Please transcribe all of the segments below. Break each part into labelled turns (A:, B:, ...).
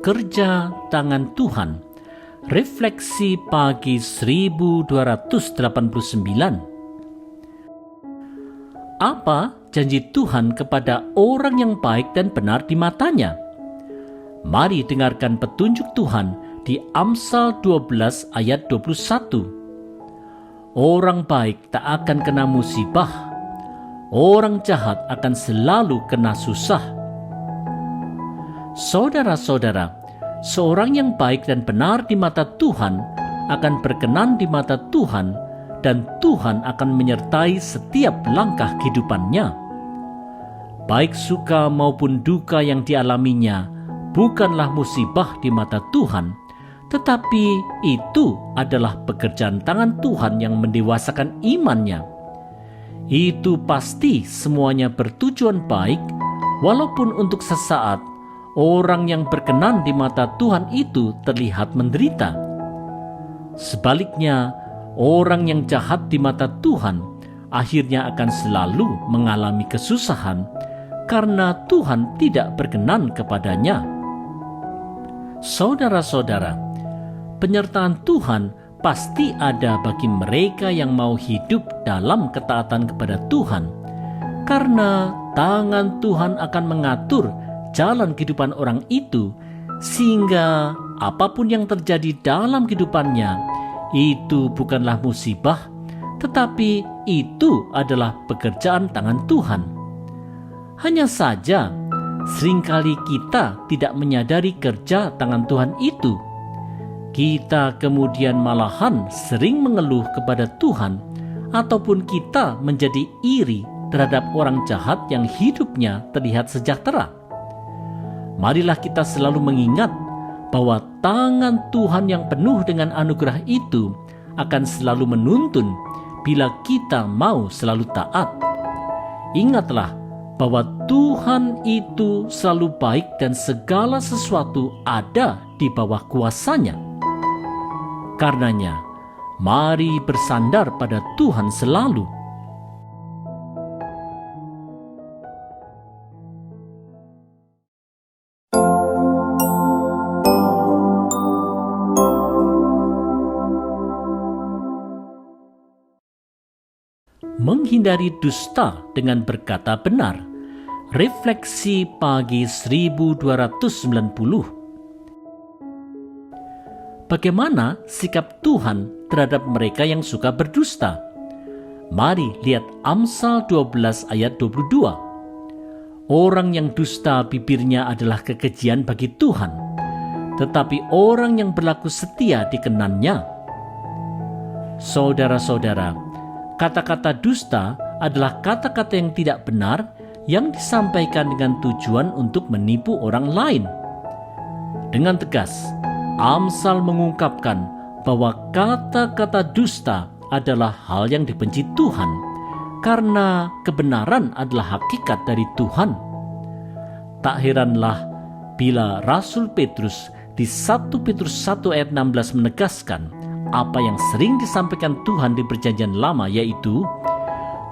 A: Pekerja Tangan Tuhan. Refleksi pagi 1289. Apa janji Tuhan kepada orang yang baik dan benar di matanya? Mari dengarkan petunjuk Tuhan di Amsal 12 ayat 21. Orang baik tak akan kena musibah, orang jahat akan selalu kena susah. Saudara-saudara, seorang yang baik dan benar di mata Tuhan akan berkenan di mata Tuhan, dan Tuhan akan menyertai setiap langkah kehidupannya. Baik suka maupun duka yang dialaminya bukanlah musibah di mata Tuhan, tetapi itu adalah pekerjaan tangan Tuhan yang mendewasakan imannya. Itu pasti semuanya bertujuan baik, walaupun untuk sesaat orang yang berkenan di mata Tuhan itu terlihat menderita. Sebaliknya, orang yang jahat di mata Tuhan akhirnya akan selalu mengalami kesusahan karena Tuhan tidak berkenan kepadanya. Saudara-saudara, penyertaan Tuhan pasti ada bagi mereka yang mau hidup dalam ketaatan kepada Tuhan, karena tangan Tuhan akan mengatur jalan kehidupan orang itu, sehingga apapun yang terjadi dalam kehidupannya itu bukanlah musibah, tetapi itu adalah pekerjaan tangan Tuhan. Hanya saja seringkali kita tidak menyadari kerja tangan Tuhan itu. Kita kemudian malahan sering mengeluh kepada Tuhan, ataupun kita menjadi iri terhadap orang jahat yang hidupnya terlihat sejahtera. Marilah kita selalu mengingat bahwa tangan Tuhan yang penuh dengan anugerah itu akan selalu menuntun bila kita mau selalu taat. Ingatlah bahwa Tuhan itu selalu baik dan segala sesuatu ada di bawah kuasa-Nya. Karenanya, mari bersandar pada Tuhan selalu. Menghindari dusta dengan berkata benar. Refleksi pagi 1290. Bagaimana sikap Tuhan terhadap mereka yang suka berdusta? Mari lihat Amsal 12 ayat 22. Orang yang dusta bibirnya adalah kekejian bagi Tuhan, tetapi orang yang berlaku setia dikenannya. Saudara-saudara, kata-kata dusta adalah kata-kata yang tidak benar yang disampaikan dengan tujuan untuk menipu orang lain. Dengan tegas, Amsal mengungkapkan bahwa kata-kata dusta adalah hal yang dibenci Tuhan, karena kebenaran adalah hakikat dari Tuhan. Tak heranlah bila Rasul Petrus di 1 Petrus 1 ayat 16 menegaskan apa yang sering disampaikan Tuhan di Perjanjian Lama, yaitu,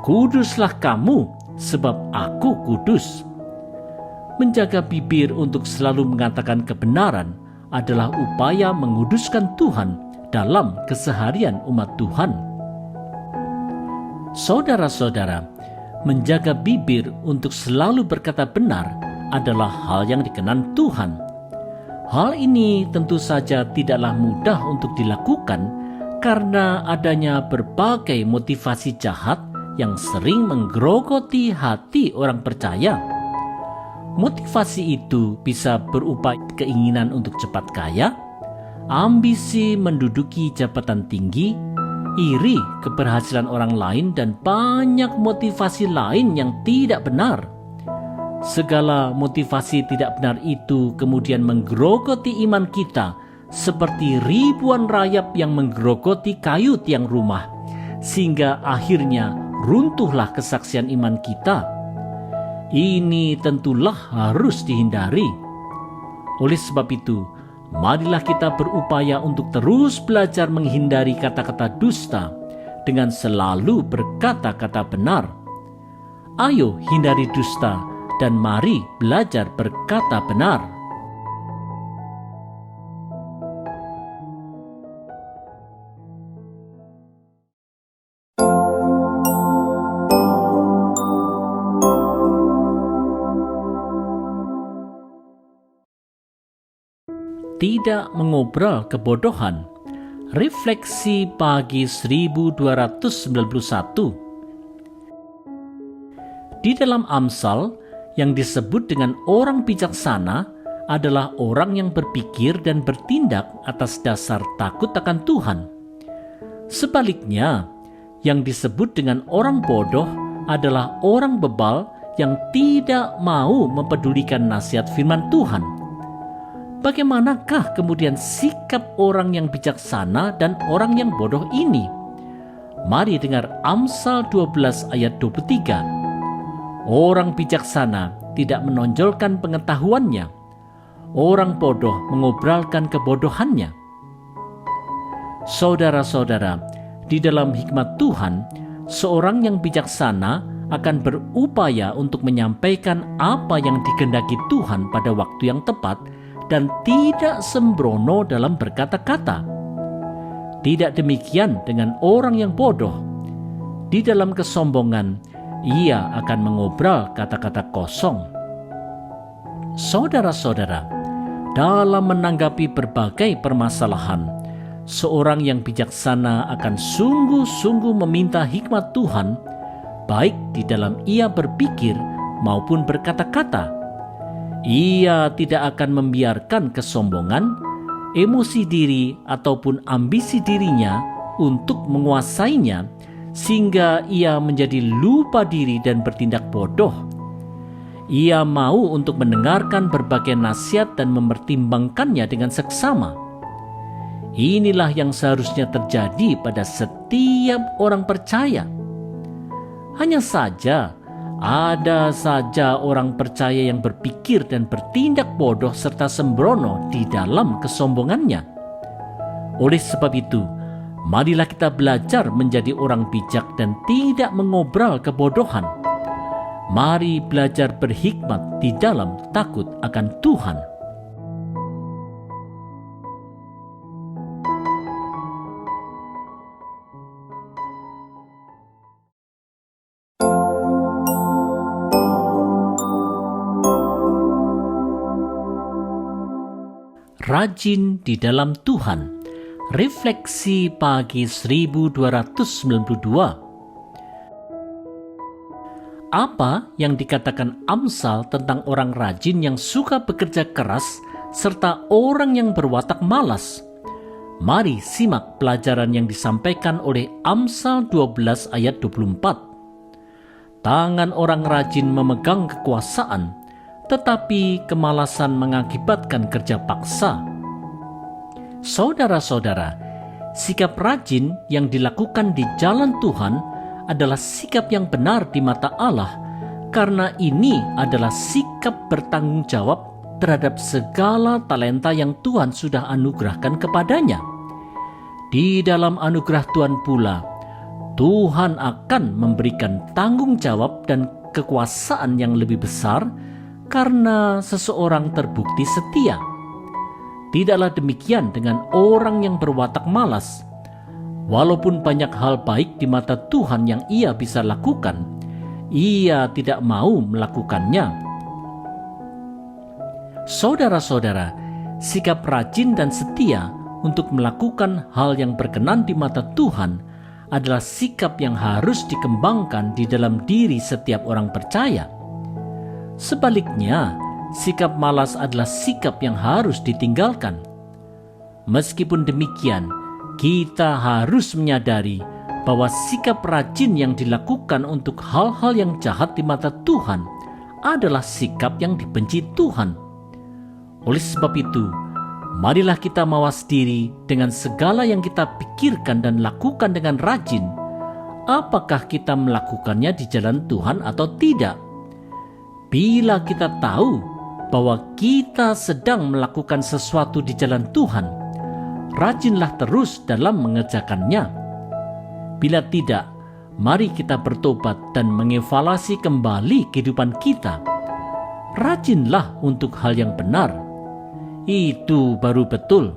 A: "Kuduslah kamu, sebab aku kudus." Menjaga bibir untuk selalu mengatakan kebenaran adalah upaya menguduskan Tuhan dalam keseharian umat Tuhan. Saudara-saudara, menjaga bibir untuk selalu berkata benar adalah hal yang dikenan Tuhan. Hal ini tentu saja tidaklah mudah untuk dilakukan karena adanya berbagai motivasi jahat yang sering menggerogoti hati orang percaya. Motivasi itu bisa berupa keinginan untuk cepat kaya, ambisi menduduki jabatan tinggi, iri keberhasilan orang lain, dan banyak motivasi lain yang tidak benar. Segala motivasi tidak benar itu kemudian menggerogoti iman kita seperti ribuan rayap yang menggerogoti kayu tiang rumah, sehingga akhirnya runtuhlah kesaksian iman kita. Ini tentulah harus dihindari. Oleh sebab itu, marilah kita berupaya untuk terus belajar menghindari kata-kata dusta dengan selalu berkata-kata benar. Ayo hindari dusta dan mari belajar berkata benar. tidak mengobrol kebodohan. Refleksi pagi 1291. Di dalam Amsal, yang disebut dengan orang bijaksana adalah orang yang berpikir dan bertindak atas dasar takut akan Tuhan. Sebaliknya, yang disebut dengan orang bodoh adalah orang bebal yang tidak mau mempedulikan nasihat firman Tuhan. Bagaimanakah kemudian sikap orang yang bijaksana dan orang yang bodoh ini? Mari dengar Amsal 12 ayat 23. Orang bijaksana tidak menonjolkan pengetahuannya. Orang bodoh mengobrolkan kebodohannya. Saudara-saudara, di dalam hikmat Tuhan, seorang yang bijaksana akan berupaya untuk menyampaikan apa yang dikehendaki Tuhan pada waktu yang tepat dan tidak sembrono dalam berkata-kata. Tidak demikian dengan orang yang bodoh. Di dalam kesombongan, ia akan mengobrol kata-kata kosong. Saudara-saudara, dalam menanggapi berbagai permasalahan, seorang yang bijaksana akan sungguh-sungguh meminta hikmat Tuhan, baik di dalam ia berpikir maupun berkata-kata. Ia tidak akan membiarkan kesombongan, emosi diri ataupun ambisi dirinya untuk menguasainya, sehingga ia menjadi lupa diri dan bertindak bodoh. Ia mau untuk mendengarkan berbagai nasihat dan mempertimbangkannya dengan seksama. Inilah yang seharusnya terjadi pada setiap orang percaya. Hanya saja, ada saja orang percaya yang berpikir dan bertindak bodoh serta sembrono di dalam kesombongannya. Oleh sebab itu, marilah kita belajar menjadi orang bijak dan tidak mengobrol kebodohan. Mari belajar berhikmat di dalam takut akan Tuhan. Rajin di dalam Tuhan. Refleksi pagi 1292. Apa yang dikatakan Amsal tentang orang rajin yang suka bekerja keras serta orang yang berwatak malas? Mari simak pelajaran yang disampaikan oleh Amsal 12 ayat 24. Tangan orang rajin memegang kekuasaan, tetapi kemalasan mengakibatkan kerja paksa. Saudara-saudara, sikap rajin yang dilakukan di jalan Tuhan adalah sikap yang benar di mata Allah, karena ini adalah sikap bertanggung jawab terhadap segala talenta yang Tuhan sudah anugerahkan kepadanya. Di dalam anugerah Tuhan pula, Tuhan akan memberikan tanggung jawab dan kekuasaan yang lebih besar karena seseorang terbukti setia. Tidaklah demikian dengan orang yang berwatak malas. Walaupun banyak hal baik di mata Tuhan yang ia bisa lakukan, ia tidak mau melakukannya. Saudara-saudara, sikap rajin dan setia untuk melakukan hal yang berkenan di mata Tuhan adalah sikap yang harus dikembangkan di dalam diri setiap orang percaya. Sebaliknya, sikap malas adalah sikap yang harus ditinggalkan. Meskipun demikian, kita harus menyadari bahwa sikap rajin yang dilakukan untuk hal-hal yang jahat di mata Tuhan adalah sikap yang dibenci Tuhan. Oleh sebab itu, marilah kita mawas diri dengan segala yang kita pikirkan dan lakukan dengan rajin. Apakah kita melakukannya di jalan Tuhan atau tidak? Bila kita tahu bahwa kita sedang melakukan sesuatu di jalan Tuhan, rajinlah terus dalam mengerjakannya. Bila tidak, mari kita bertobat dan mengevaluasi kembali kehidupan kita. Rajinlah untuk hal yang benar. Itu baru betul